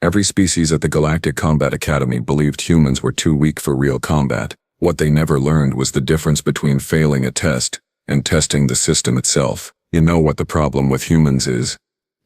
Every species at the Galactic Combat Academy believed humans were too weak for real combat. What they never learned was the difference between failing a test and testing the system itself. You know what the problem with humans is?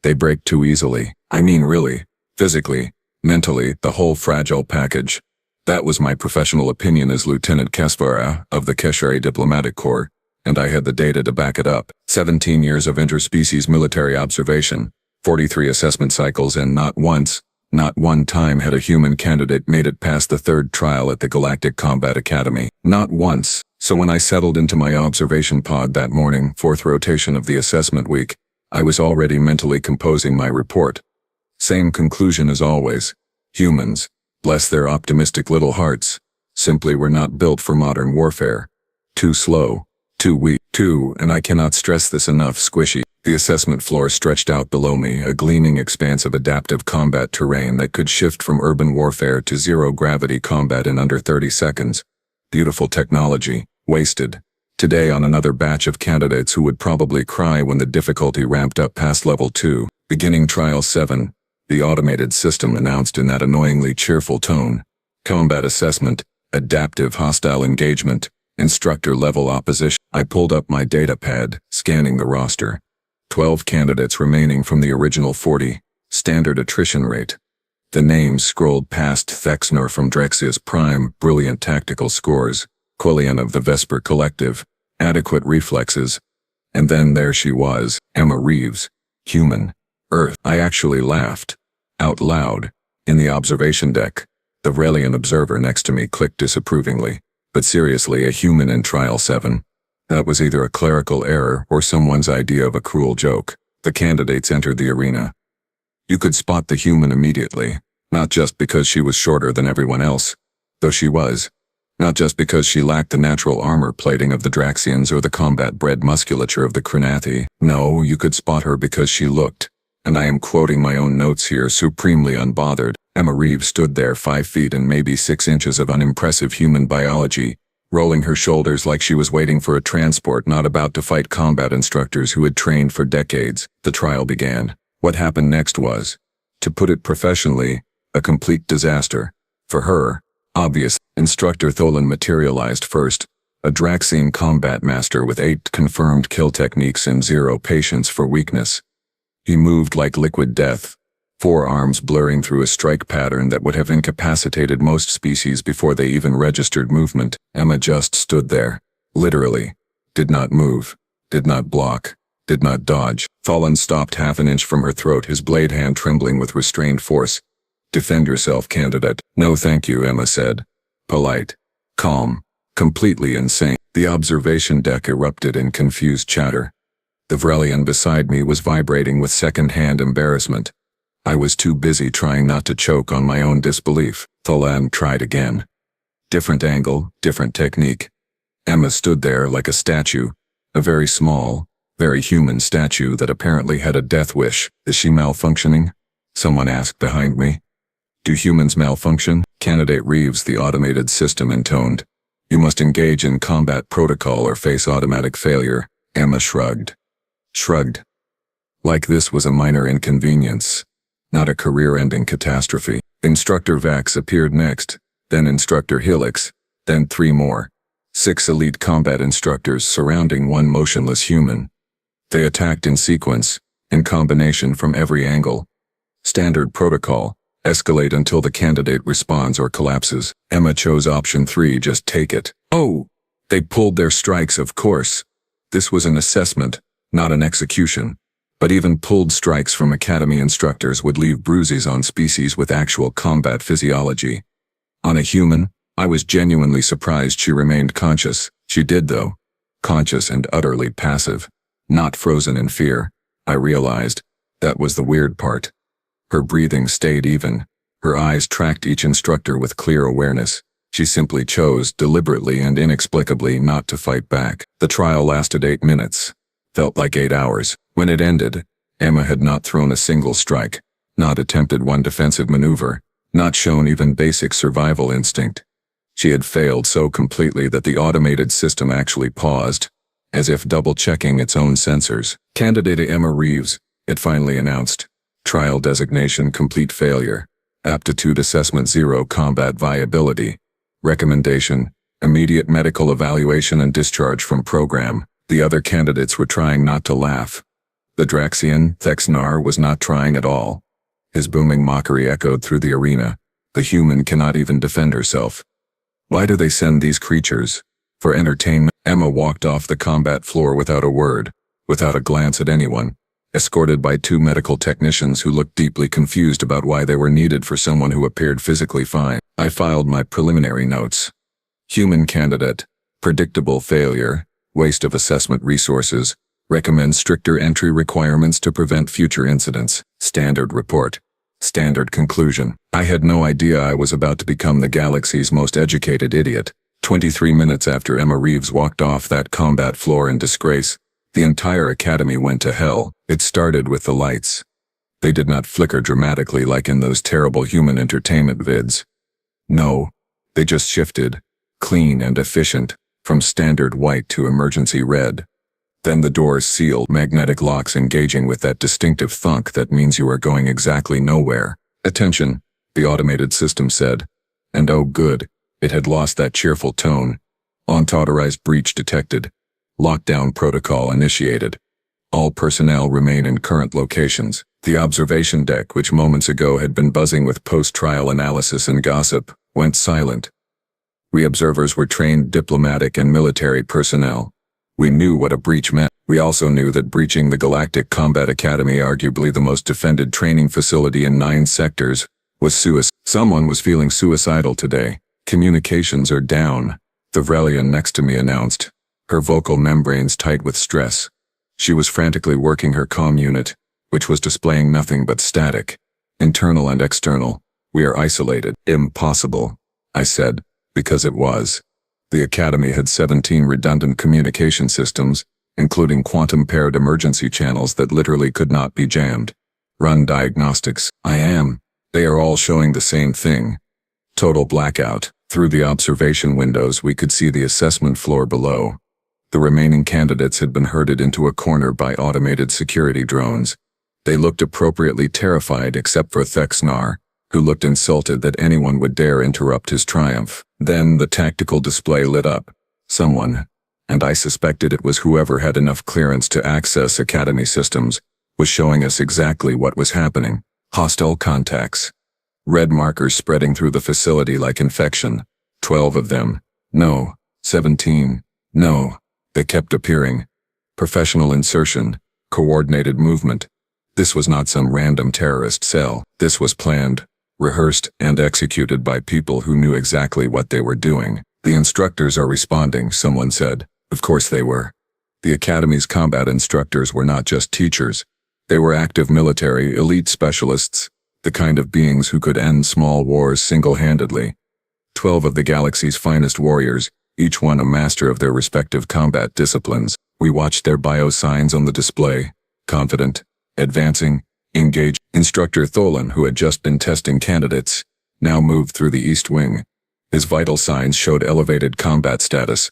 They break too easily. I mean really. Physically, mentally, the whole fragile package. That was my professional opinion as Lieutenant Kasvara of the Keshari Diplomatic Corps, and I had the data to back it up. 17 years of interspecies military observation, 43 assessment cycles, and not once, not one time had a human candidate made it past the third trial at the Galactic Combat Academy. Not once. So when I settled into my observation pod that morning, fourth rotation of the assessment week, I was already mentally composing my report. Same conclusion as always. Humans, bless their optimistic little hearts, simply were not built for modern warfare. Too slow, too weak, and I cannot stress this enough, squishy. The assessment floor stretched out below me, a gleaming expanse of adaptive combat terrain that could shift from urban warfare to zero-gravity combat in under 30 seconds. Beautiful technology, wasted. Today on another batch of candidates who would probably cry when the difficulty ramped up past level 2. Beginning Trial 7, the automated system announced in that annoyingly cheerful tone. Combat assessment, adaptive hostile engagement, instructor-level opposition. I pulled up my data pad, scanning the roster. 12 candidates remaining from the original 40, standard attrition rate. The names scrolled past Thexnor from Drexia's Prime, brilliant tactical scores, Quillian of the Vesper Collective, adequate reflexes. And then there she was, Emma Reeves, human, Earth. I actually laughed, out loud, in the observation deck. The Vrelian observer next to me clicked disapprovingly. But seriously, a human in Trial 7? That was either a clerical error or someone's idea of a cruel joke. The candidates entered the arena. You could spot the human immediately, not just because she was shorter than everyone else, though she was. Not just because she lacked the natural armor plating of the Draxians or the combat-bred musculature of the Krenathi. No, you could spot her because she looked, and I am quoting my own notes here, supremely unbothered. Emma Reeves stood there, 5 feet and maybe 6 inches of unimpressive human biology, rolling her shoulders like she was waiting for a transport, not about to fight combat instructors who had trained for decades. The trial began. What happened next was, to put it professionally, a complete disaster. For her, obvious. Instructor Tholan materialized first, a Draxian combat master with 8 confirmed kill techniques and 0 patience for weakness. He moved like liquid death, 4 arms blurring through a strike pattern that would have incapacitated most species before they even registered movement. Emma just stood there, literally, did not move, did not block, did not dodge. Tholan stopped half an inch from her throat, his blade hand trembling with restrained force. Defend yourself, candidate. No thank you, Emma said. Polite, calm, completely insane. The observation deck erupted in confused chatter. The Vrelian beside me was vibrating with second-hand embarrassment. I was too busy trying not to choke on my own disbelief. Tholan tried again. Different angle, different technique. Emma stood there like a statue, a very small, very human statue that apparently had a death wish. Is she malfunctioning? Someone asked behind me. Do humans malfunction? Candidate Reeves, the automated system, intoned. You must engage in combat protocol or face automatic failure. Emma shrugged. Like this was a minor inconvenience, not a career-ending catastrophe. Instructor Vax appeared next, then Instructor Helix, then 3 more. 6 elite combat instructors surrounding 1 motionless human. They attacked in sequence, in combination from every angle. Standard protocol. Escalate until the candidate responds or collapses. Emma chose option 3, just take it. Oh! They pulled their strikes, of course. This was an assessment, not an execution. But even pulled strikes from academy instructors would leave bruises on species with actual combat physiology. On a human, I was genuinely surprised she remained conscious. She did though. Conscious and utterly passive. Not frozen in fear. I realized. That was the weird part. Her breathing stayed even. Her eyes tracked each instructor with clear awareness. She simply chose, deliberately and inexplicably, not to fight back. The trial lasted 8 minutes. Felt like 8 hours. When it ended, Emma had not thrown a single strike, not attempted one defensive maneuver, not shown even basic survival instinct. She had failed so completely that the automated system actually paused, as if double-checking its own sensors. Candidate Emma Reeves, it finally announced. Trial designation complete failure. Aptitude Assessment 0 Combat Viability. Recommendation: immediate medical evaluation and discharge from program. The other candidates were trying not to laugh. The Draxian, Thexnar, was not trying at all. His booming mockery echoed through the arena. The human cannot even defend herself. Why do they send these creatures? For entertainment. Emma walked off the combat floor without a word, without a glance at anyone, escorted by 2 medical technicians who looked deeply confused about why they were needed for someone who appeared physically fine. I filed my preliminary notes. Human candidate, predictable failure, waste of assessment resources, recommend stricter entry requirements to prevent future incidents, standard report, standard conclusion. I had no idea I was about to become the galaxy's most educated idiot. 23 minutes after Emma Reeves walked off that combat floor in disgrace, the entire academy went to hell. It started with the lights. They did not flicker dramatically like in those terrible human entertainment vids. No, they just shifted, clean and efficient, from standard white to emergency red. Then the doors sealed, magnetic locks engaging with that distinctive thunk that means you are going exactly nowhere. Attention, the automated system said. And oh good, it had lost that cheerful tone. Unauthorized breach detected. Lockdown protocol initiated. All personnel remain in current locations. The observation deck, which moments ago had been buzzing with post-trial analysis and gossip, went silent. We observers were trained diplomatic and military personnel. We knew what a breach meant. We also knew that breaching the Galactic Combat Academy, arguably the most defended training facility in 9 sectors, was suicide. Someone was feeling suicidal today. Communications are down, the Vrelian next to me announced, her vocal membranes tight with stress. She was frantically working her comm unit, which was displaying nothing but static. Internal and external. We are isolated. Impossible, I said, because it was. The Academy had 17 redundant communication systems, including quantum-paired emergency channels that literally could not be jammed. Run diagnostics. I am. They are all showing the same thing. Total blackout. Through the observation windows we could see the assessment floor below. The remaining candidates had been herded into a corner by automated security drones. They looked appropriately terrified except for Thexnar, who looked insulted that anyone would dare interrupt his triumph. Then the tactical display lit up. Someone, and I suspected it was whoever had enough clearance to access Academy systems, was showing us exactly what was happening. Hostile contacts. Red markers spreading through the facility like infection. 12 of them. No. 17. No. They kept appearing. Professional insertion. Coordinated movement. This was not some random terrorist cell. This was planned, rehearsed, and executed by people who knew exactly what they were doing. The instructors are responding, someone said. Of course they were. The Academy's combat instructors were not just teachers. They were active military elite specialists, the kind of beings who could end small wars single-handedly. 12 of the galaxy's finest warriors, each one a master of their respective combat disciplines. We watched their biosigns on the display. Confident, advancing, engaged. Instructor Tholan, who had just been testing candidates, now moved through the East Wing. His vital signs showed elevated combat status.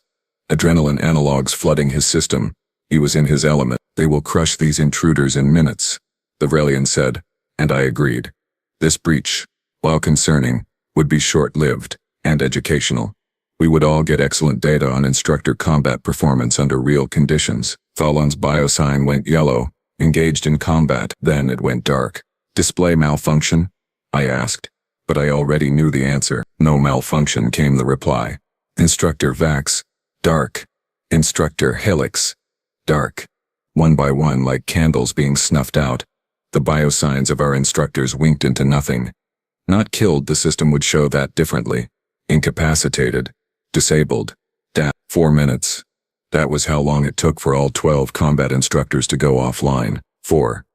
Adrenaline analogs flooding his system. He was in his element. They will crush these intruders in minutes, the Vrelian said, and I agreed. This breach, while concerning, would be short-lived and educational. We would all get excellent data on instructor combat performance under real conditions. Tholan's biosign went yellow, engaged in combat. Then it went dark. Display malfunction? I asked, but I already knew the answer. No malfunction, came the reply. Instructor Vax, dark. Instructor Helix, dark. One by one, like candles being snuffed out. The biosigns of our instructors winked into nothing. Not killed, the system would show that differently. Incapacitated. Disabled. 4 minutes. That was how long it took for all 12 combat instructors to go offline. 4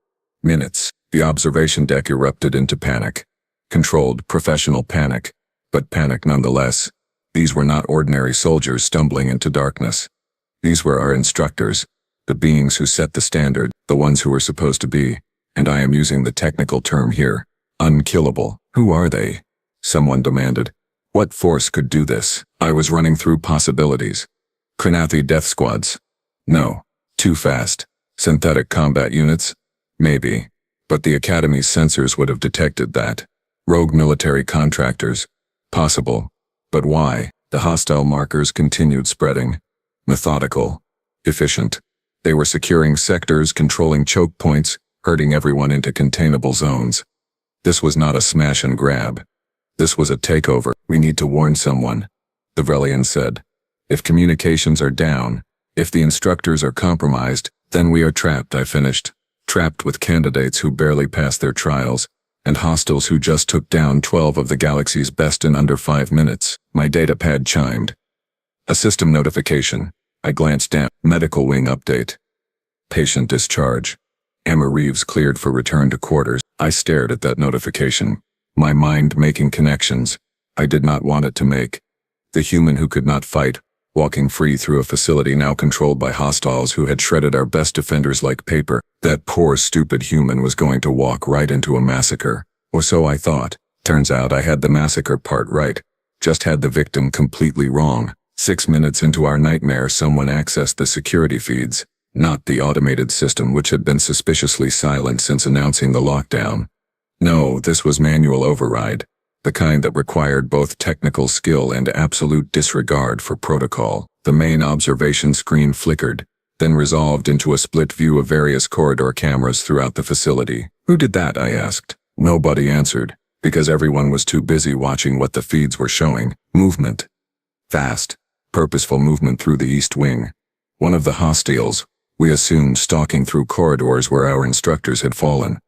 minutes. The observation deck erupted into panic. Controlled, professional panic. But panic nonetheless. These were not ordinary soldiers stumbling into darkness. These were our instructors. The beings who set the standard, the ones who were supposed to be, and I am using the technical term here, unkillable. Who are they? Someone demanded. What force could do this? I was running through possibilities. Kranathi death squads? No. Too fast. Synthetic combat units? Maybe. But the Academy's sensors would have detected that. Rogue military contractors. Possible. But why? The hostile markers continued spreading. Methodical. Efficient. They were securing sectors, controlling choke points, herding everyone into containable zones. This was not a smash and grab. This was a takeover. We need to warn someone, the Vrelian said. If communications are down, if the instructors are compromised, then we are trapped, I finished. Trapped with candidates who barely passed their trials, and hostiles who just took down 12 of the galaxy's best in under 5 minutes. My datapad chimed. A system notification. I glanced down. Medical wing update. Patient discharge. Emma Reeves cleared for return to quarters. I stared at that notification, my mind making connections I did not want it to make. The human who could not fight, walking free through a facility now controlled by hostiles who had shredded our best defenders like paper. That poor stupid human was going to walk right into a massacre. Or so I thought. Turns out I had the massacre part right. Just had the victim completely wrong. 6 minutes into our nightmare, someone accessed the security feeds. Not the automated system which had been suspiciously silent since announcing the lockdown. No, this was manual override, the kind that required both technical skill and absolute disregard for protocol. The main observation screen flickered, then resolved into a split view of various corridor cameras throughout the facility. Who did that? I asked. Nobody answered, because everyone was too busy watching what the feeds were showing. Movement. Fast, purposeful movement through the East Wing. One of the hostiles, we assumed, stalking through corridors where our instructors had fallen.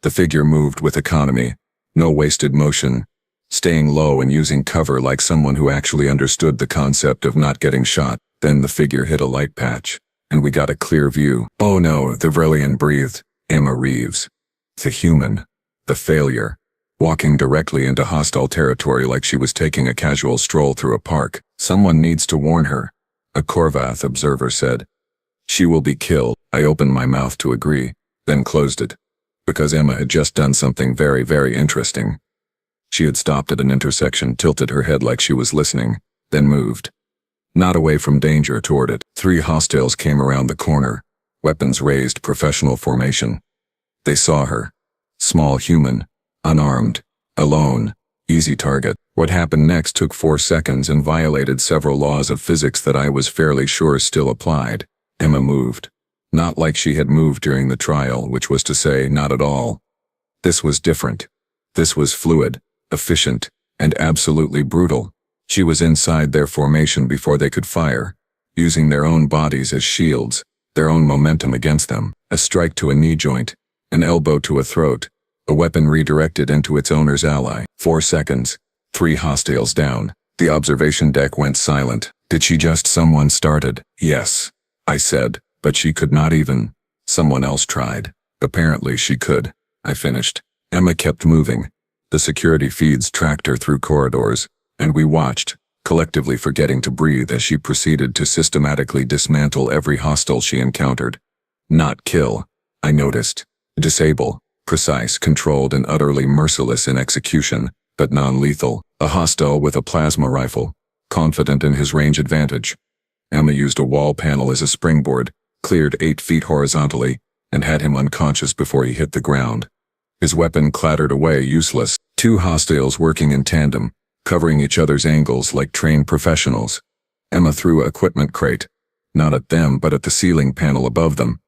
The figure moved with economy, no wasted motion, staying low and using cover like someone who actually understood the concept of not getting shot. Then the figure hit a light patch, and we got a clear view. Oh no, the Vrelian breathed. Emma Reeves. The human. The failure. Walking directly into hostile territory like she was taking a casual stroll through a park. Someone needs to warn her, a Korvath observer said. She will be killed. I opened my mouth to agree, then closed it, because Emma had just done something very, very interesting. She had stopped at an intersection, tilted her head like she was listening, then moved. Not away from danger, toward it. 3 hostiles came around the corner, weapons raised, professional formation. They saw her. Small human, unarmed, alone, easy target. What happened next took 4 seconds and violated several laws of physics that I was fairly sure still applied. Emma moved. Not like she had moved during the trial, which was to say, not at all. This was different. This was fluid, efficient, and absolutely brutal. She was inside their formation before they could fire, using their own bodies as shields, their own momentum against them. A strike to a knee joint, an elbow to a throat, a weapon redirected into its owner's ally. 4 seconds. 3 hostiles down. The observation deck went silent. Did she just? Someone started. Yes, I said, but she could not even. Someone else tried. Apparently she could. I finished. Emma kept moving. The security feeds tracked her through corridors, and we watched, collectively forgetting to breathe as she proceeded to systematically dismantle every hostile she encountered. Not kill, I noticed. Disable, precise, controlled, and utterly merciless in execution, but non-lethal. A hostile with a plasma rifle, confident in his range advantage. Emma used a wall panel as a springboard, cleared 8 feet horizontally, and had him unconscious before he hit the ground. His weapon clattered away, useless. 2 hostiles working in tandem, covering each other's angles like trained professionals. Emma threw an equipment crate, not at them but at the ceiling panel above them.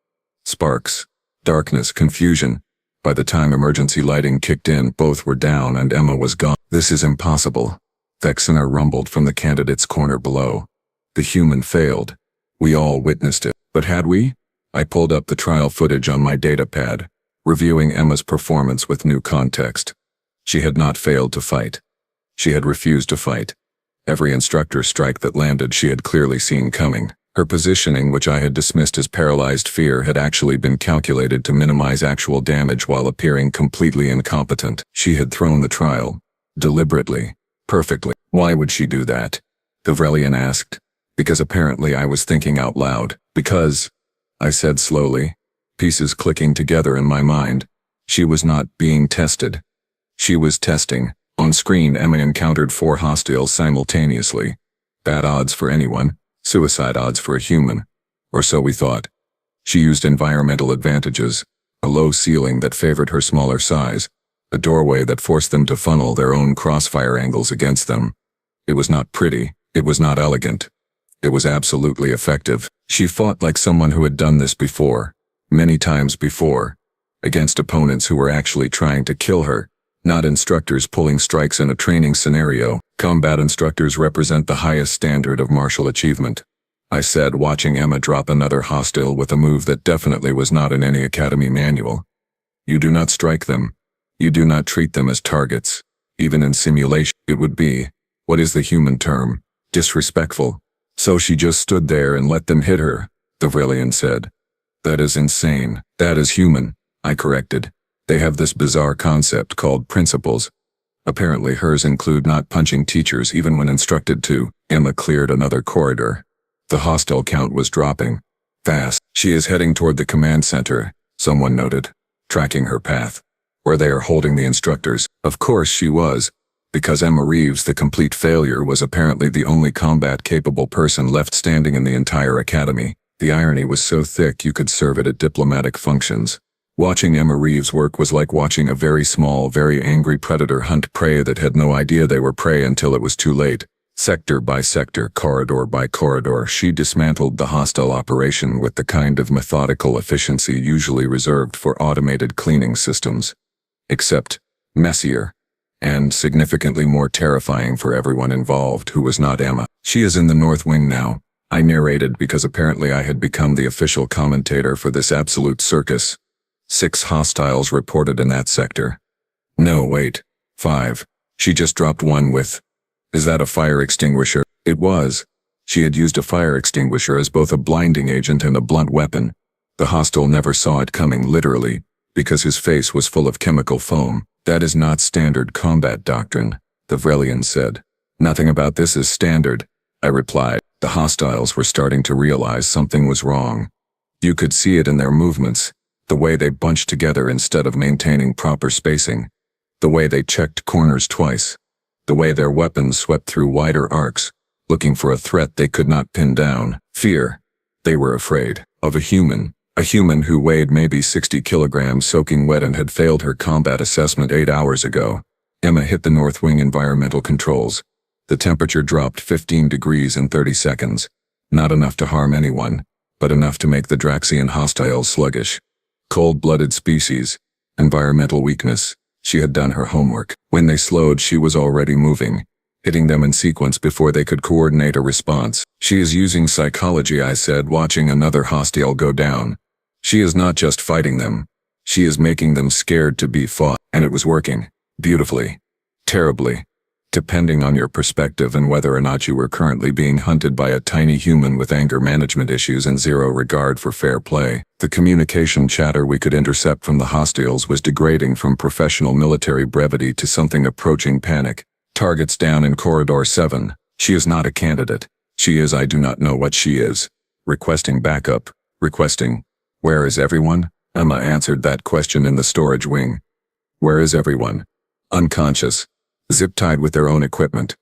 Sparks, darkness, confusion. By the time emergency lighting kicked in, both were down and Emma was gone. This is impossible. Vexena rumbled from the candidate's corner below. The human failed. We all witnessed it. But had we? I pulled up the trial footage on my datapad, reviewing Emma's performance with new context. She had not failed to fight. She had refused to fight. Every instructor strike that landed she had clearly seen coming. Her positioning, which I had dismissed as paralyzed fear, had actually been calculated to minimize actual damage while appearing completely incompetent. She had thrown the trial. Deliberately. Perfectly. Why would she do that? The Vrelian asked. Because apparently I was thinking out loud. Because, I said slowly, pieces clicking together in my mind, she was not being tested. She was testing. On screen, Emma encountered 4 hostiles simultaneously. Bad odds for anyone. Suicide odds for a human. Or so we thought. She used environmental advantages, a low ceiling that favored her smaller size, A doorway that forced them to funnel their own crossfire angles against them. It was not pretty, it was not elegant. It was absolutely effective. She fought like someone who had done this before, many times before, against opponents who were actually trying to kill her, not instructors pulling strikes in a training scenario. Combat instructors represent the highest standard of martial achievement, I said, watching Emma drop another hostile with a move that definitely was not in any academy manual. You do not strike them. You do not treat them as targets. Even in simulation, it would be, what is the human term, disrespectful. So she just stood there and let them hit her, the Vrillian said. That is insane. That is human, I corrected. They have this bizarre concept called principles. Apparently hers include not punching teachers even when instructed to. Emma cleared another corridor. The hostile count was dropping. Fast. She is heading toward the command center, someone noted, tracking her path. Where they are holding the instructors. Of course she was, because Emma Reeves, the complete failure, was apparently the only combat-capable person left standing in the entire academy. The irony was so thick you could serve it at diplomatic functions. Watching Emma Reeves work was like watching a very small, very angry predator hunt prey that had no idea they were prey until it was too late. Sector by sector, corridor by corridor, she dismantled the hostile operation with the kind of methodical efficiency usually reserved for automated cleaning systems. Except messier. And significantly more terrifying for everyone involved who was not Emma. She is in the North Wing now, I narrated because apparently I had become the official commentator for this absolute circus. 6 hostiles reported in that sector. No, wait. 5. She just dropped one with... Is that a fire extinguisher? It was. She had used a fire extinguisher as both a blinding agent and a blunt weapon. The hostile never saw it coming literally, because his face was full of chemical foam. That is not standard combat doctrine, the Vrillian said. Nothing about this is standard, I replied. The hostiles were starting to realize something was wrong. You could see it in their movements, the way they bunched together instead of maintaining proper spacing, the way they checked corners twice, the way their weapons swept through wider arcs, looking for a threat they could not pin down. Fear. They were afraid of a human who weighed maybe 60 kilograms soaking wet and had failed her combat assessment 8 hours ago. Emma hit the North Wing environmental controls. The temperature dropped 15 degrees in 30 seconds. Not enough to harm anyone, but enough to make the Draxian hostiles sluggish. Cold-blooded species. Environmental weakness. She had done her homework. When they slowed, she was already moving, hitting them in sequence before they could coordinate a response. She is using psychology, I said, watching another hostile go down. She is not just fighting them. She is making them scared to be fought, and it was working. Beautifully. Terribly. Depending on your perspective and whether or not you were currently being hunted by a tiny human with anger management issues and zero regard for fair play. The communication chatter we could intercept from the hostiles was degrading from professional military brevity to something approaching panic. Targets down in Corridor 7. She is not a candidate. She is, I do not know what she is. Requesting backup. Requesting. Where is everyone? Emma answered that question in the storage wing. Where is everyone? Unconscious. Zip-tied with their own equipment.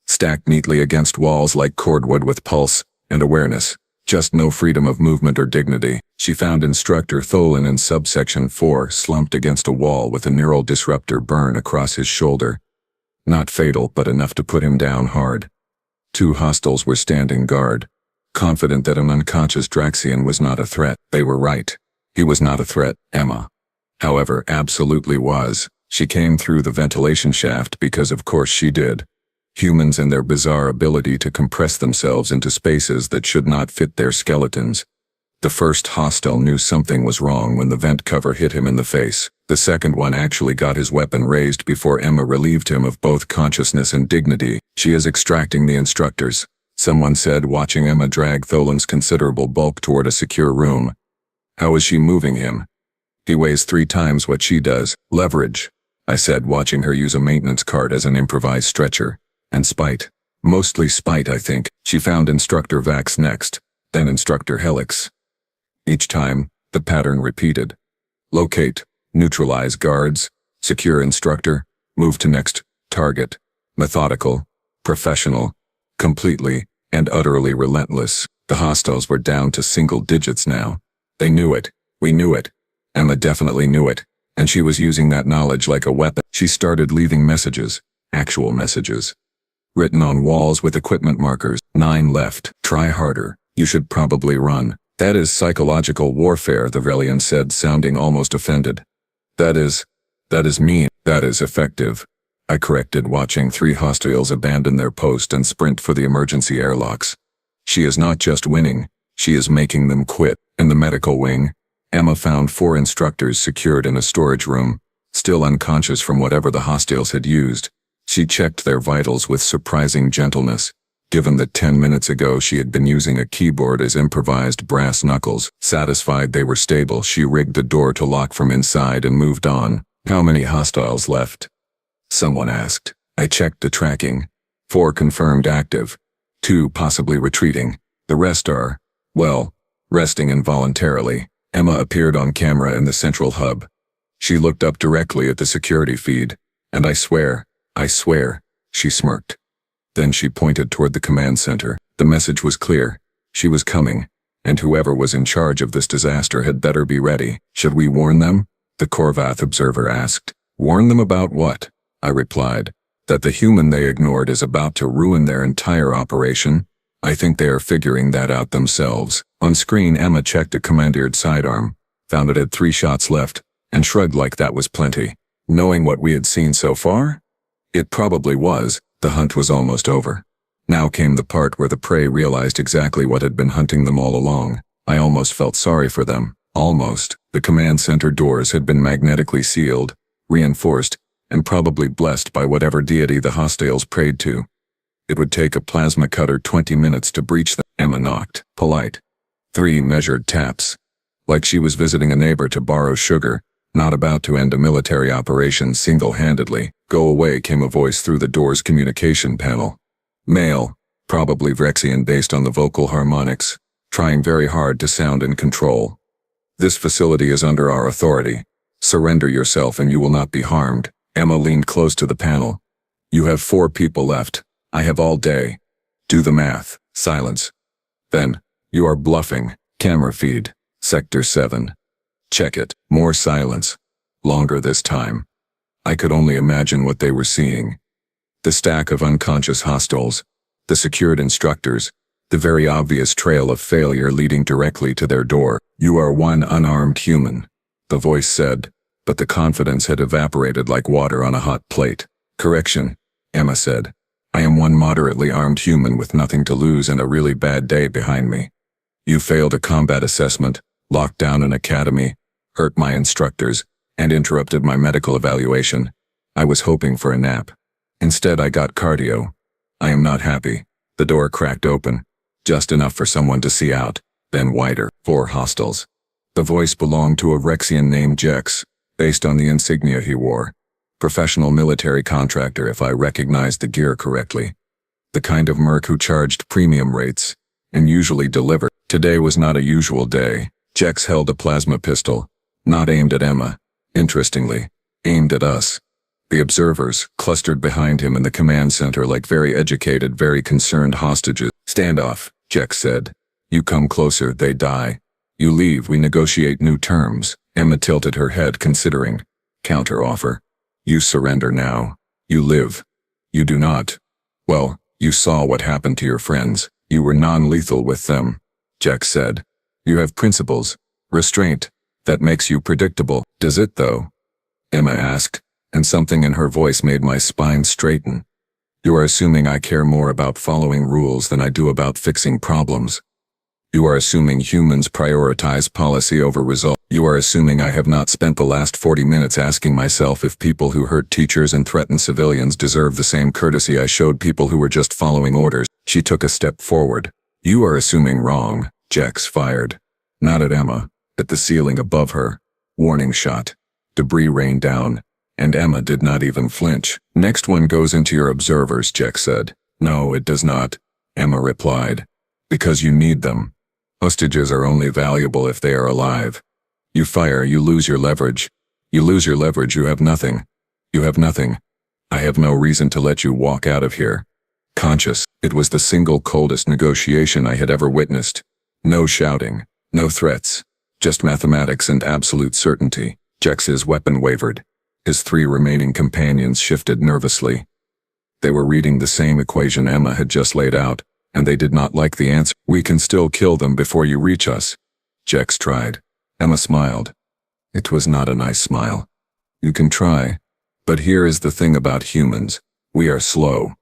Stacked neatly against walls like cordwood with pulse and awareness. Just no freedom of movement or dignity. She found Instructor Tholin in subsection 4 slumped against a wall with a neural disruptor burn across his shoulder. Not fatal, but enough to put him down hard. 2 hostiles were standing guard, confident that an unconscious Draxian was not a threat. They were right. He was not a threat. Emma, however, absolutely was. She came through the ventilation shaft because of course she did. Humans and their bizarre ability to compress themselves into spaces that should not fit their skeletons. The first hostile knew something was wrong when the vent cover hit him in the face. The second one actually got his weapon raised before Emma relieved him of both consciousness and dignity. She is extracting the instructors, someone said, watching Emma drag Tholin's considerable bulk toward a secure room. How is she moving him? He weighs 3 times what she does. Leverage, I said, watching her use a maintenance cart as an improvised stretcher. And spite. Mostly spite, I think. She found Instructor Vax next, then Instructor Helix. Each time, the pattern repeated. Locate, neutralize guards, secure instructor, move to next target. Methodical, professional, completely and utterly relentless. The hostiles were down to single digits now. They knew it. We knew it. Emma definitely knew it. And she was using that knowledge like a weapon. She started leaving messages, actual messages, written on walls with equipment markers. 9 left. Try harder. You should probably run. That is psychological warfare, the Velian said, sounding almost offended. That is mean. That is effective, I corrected, watching 3 hostiles abandon their post and sprint for the emergency airlocks. She is not just winning, she is making them quit. In the medical wing, Emma found 4 instructors secured in a storage room, still unconscious from whatever the hostiles had used. She checked their vitals with surprising gentleness, given that 10 minutes ago she had been using a keyboard as improvised brass knuckles. Satisfied they were stable, she rigged the door to lock from inside and moved on. How many hostiles left? Someone asked. I checked the tracking. 4 confirmed active. 2 possibly retreating. The rest are, well, resting involuntarily. Emma appeared on camera in the central hub. She looked up directly at the security feed. And I swear, she smirked. Then she pointed toward the command center. The message was clear. She was coming, and whoever was in charge of this disaster had better be ready. Should we warn them? The Korvath observer asked. Warn them about what? I replied. That the human they ignored is about to ruin their entire operation. I think they are figuring that out themselves. On screen, Emma checked a commandeered sidearm, found it had 3 shots left, and shrugged like that was plenty. Knowing what we had seen so far? It probably was. The hunt was almost over. Now came the part where the prey realized exactly what had been hunting them all along. I almost felt sorry for them. Almost. The command center doors had been magnetically sealed, reinforced, and probably blessed by whatever deity the hostiles prayed to. It would take a plasma cutter 20 minutes to breach them. Emma knocked. Polite. 3 measured taps. Like she was visiting a neighbor to borrow sugar, not about to end a military operation single-handedly. Go away, came a voice through the door's communication panel. Male, probably Vrexian based on the vocal harmonics, trying very hard to sound in control. This facility is under our authority. Surrender yourself and you will not be harmed. Emma leaned close to the panel. You have 4 people left. I have all day. Do the math. Silence. Then, you are bluffing. Camera feed. Sector 7. Check it. More silence. Longer this time. I could only imagine what they were seeing. The stack of unconscious hostiles, the secured instructors, the very obvious trail of failure leading directly to their door. You are one unarmed human, the voice said, but the confidence had evaporated like water on a hot plate. Correction, Emma said. I am one moderately armed human with nothing to lose and a really bad day behind me. You failed a combat assessment, locked down an academy, hurt my instructors, and interrupted my medical evaluation. I was hoping for a nap. Instead, I got cardio. I am not happy. The door cracked open, just enough for someone to see out, then wider. 4 hostiles. The voice belonged to a Vrexian named Jex, based on the insignia he wore. Professional military contractor, if I recognized the gear correctly. The kind of merc who charged premium rates, and usually delivered. Today was not a usual day. Jex held a plasma pistol, not aimed at Emma. Interestingly, aimed at us. The observers clustered behind him in the command center like very educated, very concerned hostages. Stand off, Jex said. You come closer, they die. You leave, we negotiate new terms. Emma tilted her head, considering. Counter-offer. You surrender now. You live. You do not. Well, you saw what happened to your friends. You were non-lethal with them, Jex said. You have principles. Restraint. That makes you predictable. Does it, though? Emma asked, and something in her voice made my spine straighten. You are assuming I care more about following rules than I do about fixing problems. You are assuming humans prioritize policy over result. You are assuming I have not spent the last 40 minutes asking myself if people who hurt teachers and threaten civilians deserve the same courtesy I showed people who were just following orders. She took a step forward. You are assuming wrong, Jex fired. Not at Emma. At the ceiling above her. Warning shot. Debris rained down, and Emma did not even flinch. Next one goes into your observers, Jex said. No, it does not, Emma replied. Because you need them. Hostages are only valuable if they are alive. You fire, you lose your leverage. You lose your leverage, you have nothing. You have nothing. I have no reason to let you walk out of here. Conscious, it was the single coldest negotiation I had ever witnessed. No shouting, no threats. Just mathematics and absolute certainty. Jex's weapon wavered. His 3 remaining companions shifted nervously. They were reading the same equation Emma had just laid out, and they did not like the answer. "We can still kill them before you reach us," Jex tried. Emma smiled. It was not a nice smile. "You can try. But here is the thing about humans. We are slow.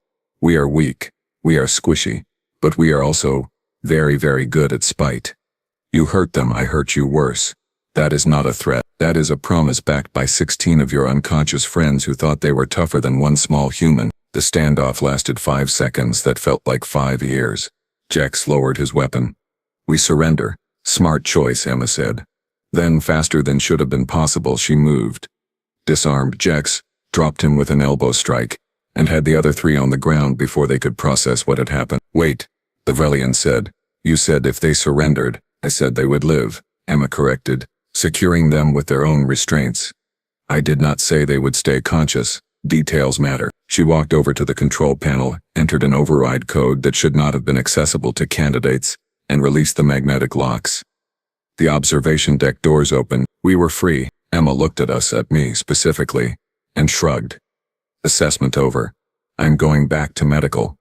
We are weak. We are squishy. But we are also very, very good at spite. You hurt them, I hurt you worse. That is not a threat. That is a promise backed by 16 of your unconscious friends who thought they were tougher than one small human." The standoff lasted 5 seconds that felt like 5 years. Jex lowered his weapon. "We surrender." "Smart choice," Emma said. Then, faster than should have been possible, she moved. Disarmed Jex, dropped him with an elbow strike, and had the other 3 on the ground before they could process what had happened. "Wait," the Vrelian said. "You said if they surrendered." "I said they would live," Emma corrected, securing them with their own restraints. "I did not say they would stay conscious. Details matter." She walked over to the control panel, entered an override code that should not have been accessible to candidates, and released the magnetic locks. The observation deck doors opened. We were free. Emma looked at me specifically, and shrugged. "Assessment over. I'm going back to medical.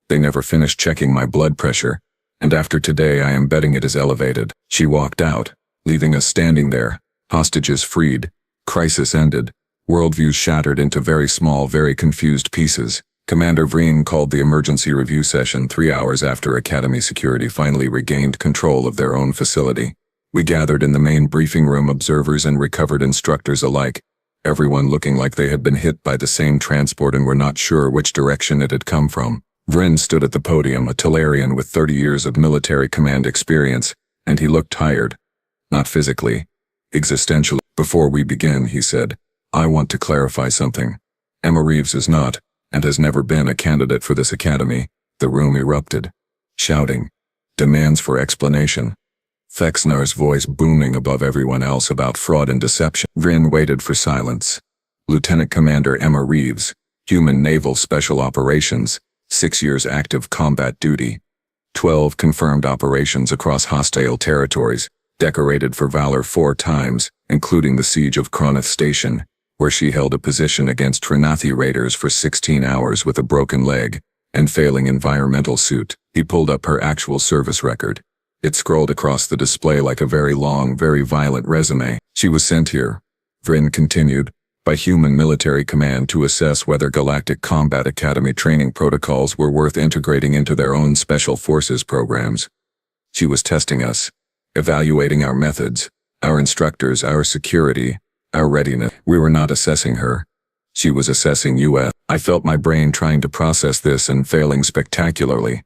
They never finished checking my blood pressure, and after today I am betting it is elevated." She walked out, leaving us standing there, hostages freed, crisis ended, worldviews shattered into very small, very confused pieces. Commander Vreen called the emergency review session 3 hours after Academy security finally regained control of their own facility. We gathered in the main briefing room, observers and recovered instructors alike, everyone looking like they had been hit by the same transport and were not sure which direction it had come from. Vryn stood at the podium, a Talarian with 30 years of military command experience, and he looked tired. Not physically, existentially. "Before we begin," he said, "I want to clarify something. Emma Reeves is not, and has never been, a candidate for this academy." The room erupted. Shouting. Demands for explanation. Fexnar's voice booming above everyone else about fraud and deception. Vryn waited for silence. "Lieutenant Commander Emma Reeves, Human Naval Special Operations, 6 years active combat duty, 12 confirmed operations across hostile territories, decorated for valor 4 times, including the siege of Kronith Station, where she held a position against Trinathi raiders for 16 hours with a broken leg and failing environmental suit." He pulled up her actual service record. It scrolled across the display like a very long, very violent resume. "She was sent here," Vryn continued, "by Human Military Command to assess whether Galactic Combat Academy training protocols were worth integrating into their own Special Forces programs. She was testing us, evaluating our methods, our instructors, our security, our readiness. We were not assessing her. She was assessing us." I felt my brain trying to process this and failing spectacularly.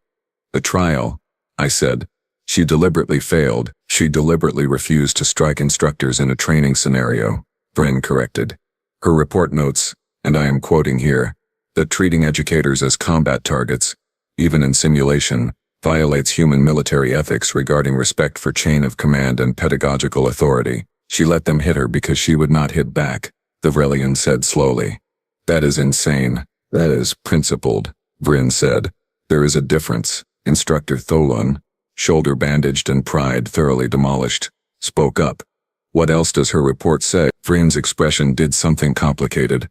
"The trial," I said. "She deliberately failed. She deliberately refused to strike instructors in a training scenario," Vryn corrected. Her report notes, and I am quoting here, that treating educators as combat targets, even in simulation, violates human military ethics regarding respect for chain of command and pedagogical authority. "She let them hit her because she would not hit back," the Vrelian said slowly. "That is insane. That is principled," Vryn said. "There is a difference." Instructor Tholan, shoulder bandaged and pride thoroughly demolished, spoke up. "What else does her report say?" Vryn's expression did something complicated.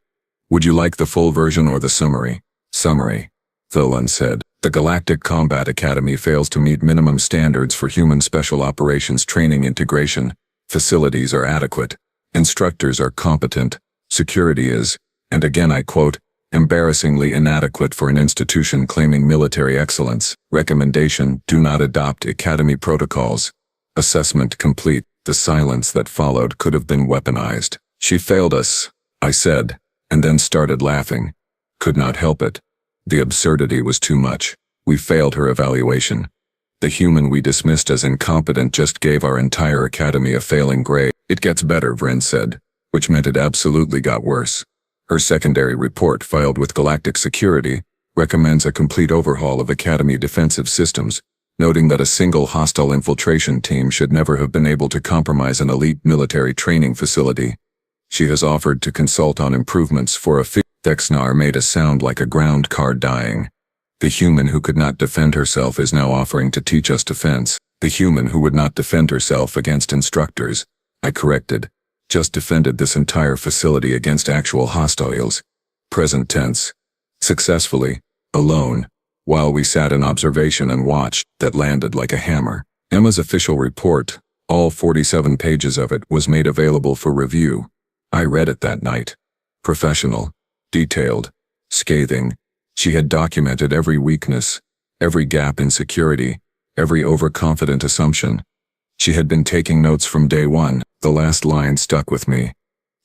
"Would you like the full version or the summary?" "Summary," Tholan said. "The Galactic Combat Academy fails to meet minimum standards for human special operations training integration. Facilities are adequate. Instructors are competent. Security is, and again I quote, embarrassingly inadequate for an institution claiming military excellence. Recommendation: do not adopt Academy protocols. Assessment complete." The silence that followed could have been weaponized. "She failed us," I said, and then started laughing. Could not help it. The absurdity was too much. We failed her evaluation. The human we dismissed as incompetent just gave our entire academy a failing grade. "It gets better," Vryn said, which meant it absolutely got worse. Her secondary report, filed with Galactic Security, recommends a complete overhaul of Academy defensive systems, noting that a single hostile infiltration team should never have been able to compromise an elite military training facility. She has offered to consult on improvements for a Fexnar made a sound like a ground car dying. "The human who could not defend herself is now offering to teach us defense." "The human who would not defend herself against instructors," I corrected. Just defended this entire facility against actual hostiles. Present tense. Successfully. Alone. While we sat in observation and watched, that landed like a hammer. Emma's official report, all 47 pages of it, was made available for review. I read it that night. Professional. Detailed. Scathing. She had documented every weakness, every gap in security, every overconfident assumption. She had been taking notes from day one. The last line stuck with me.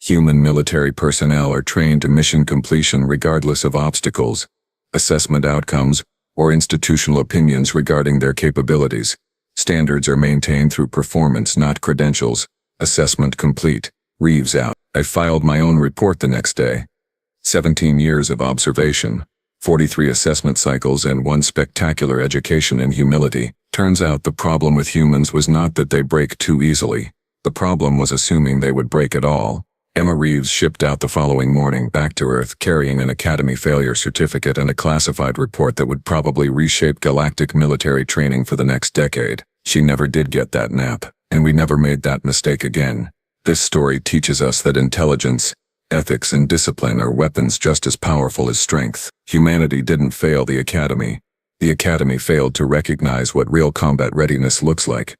Human military personnel are trained to mission completion regardless of obstacles, assessment outcomes, or institutional opinions regarding their capabilities. Standards are maintained through performance, not credentials. Assessment complete. Reeves out. I filed my own report the next day. 17 years of observation, 43 assessment cycles, and one spectacular education in humility. Turns out the problem with humans was not that they break too easily. The problem was assuming they would break at all. Emma Reeves shipped out the following morning back to Earth carrying an Academy failure certificate and a classified report that would probably reshape galactic military training for the next decade. She never did get that nap, and we never made that mistake again. This story teaches us that intelligence, ethics, and discipline are weapons just as powerful as strength. Humanity didn't fail the Academy. The Academy failed to recognize what real combat readiness looks like.